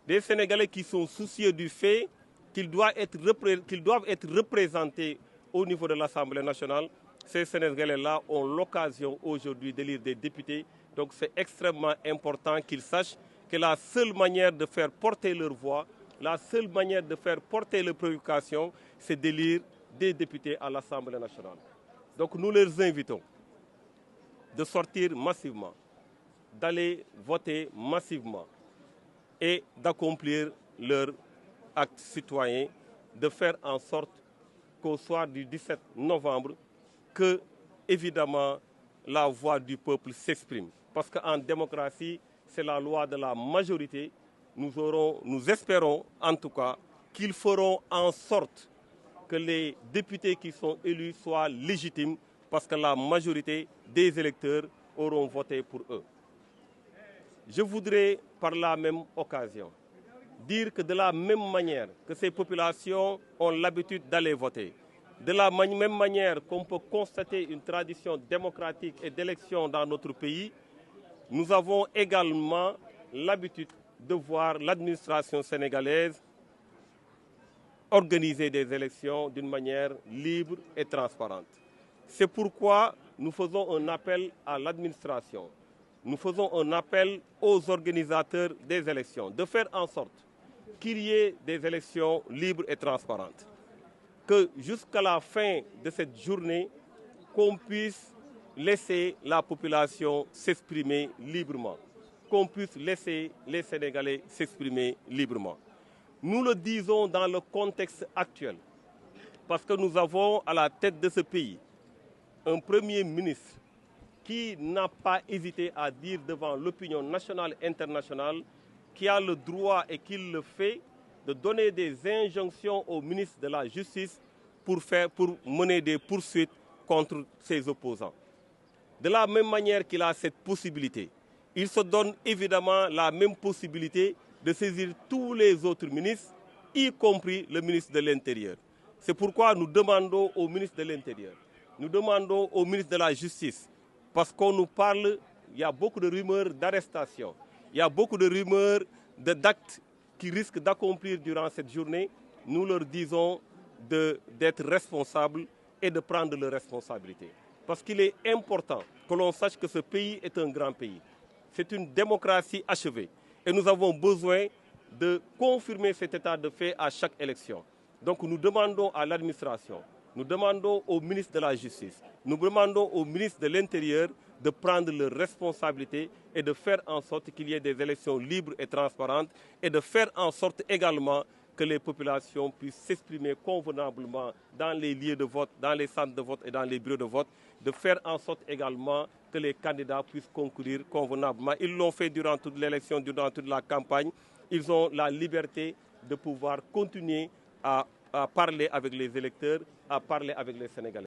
Des Sénégalais qui sont soucieux du fait qu'ils doivent être représentés au niveau de l'Assemblée nationale. Ces Sénégalais-là ont l'occasion aujourd'hui d'élire des députés. Donc c'est extrêmement important qu'ils sachent que la seule manière de faire porter leur voix, la seule manière de faire porter leurs préoccupations, c'est d'élire des députés à l'Assemblée nationale. Donc nous les invitons de sortir massivement, d'aller voter massivement et d'accomplir leur acte citoyen, de faire en sorte qu'au soir du 17 novembre, que, évidemment, la voix du peuple s'exprime. Parce qu'en démocratie, c'est la loi de la majorité. Nous espérons, en tout cas, qu'ils feront en sorte que les députés qui sont élus soient légitimes, parce que la majorité des électeurs auront voté pour eux. Je voudrais, par la même occasion, dire que de la même manière que ces populations ont l'habitude d'aller voter, de la même manière qu'on peut constater une tradition démocratique et d'élection dans notre pays, nous avons également l'habitude de voir l'administration sénégalaise organiser des élections d'une manière libre et transparente. C'est pourquoi nous faisons un appel à l'administration. Nous faisons un appel aux organisateurs des élections de faire en sorte qu'il y ait des élections libres et transparentes. Que jusqu'à la fin de cette journée, qu'on puisse laisser la population s'exprimer librement, qu'on puisse laisser les Sénégalais s'exprimer librement. Nous le disons dans le contexte actuel, parce que nous avons à la tête de ce pays un Premier ministre qui n'a pas hésité à dire devant l'opinion nationale et internationale qui a le droit et qu'il le fait de donner des injonctions au ministre de la Justice pour mener des poursuites contre ses opposants. De la même manière qu'il a cette possibilité, il se donne évidemment la même possibilité de saisir tous les autres ministres, y compris le ministre de l'Intérieur. C'est pourquoi nous demandons au ministre de l'Intérieur, nous demandons au ministre de la Justice, parce qu'on nous parle, il y a beaucoup de rumeurs d'arrestation, il y a beaucoup de rumeurs d'actes qui risquent d'accomplir durant cette journée. Nous leur disons d'être responsables et de prendre leurs responsabilités. Parce qu'il est important que l'on sache que ce pays est un grand pays. C'est une démocratie achevée. Et nous avons besoin de confirmer cet état de fait à chaque élection. Donc nous demandons à l'administration, nous demandons au ministre de la Justice, nous demandons au ministre de l'Intérieur de prendre leurs responsabilités et de faire en sorte qu'il y ait des élections libres et transparentes et de faire en sorte également que les populations puissent s'exprimer convenablement dans les lieux de vote, dans les centres de vote et dans les bureaux de vote, de faire en sorte également que les candidats puissent concourir convenablement. Ils l'ont fait durant toute l'élection, durant toute la campagne. Ils ont la liberté de pouvoir continuer à parler avec les électeurs, à parler avec les Sénégalais.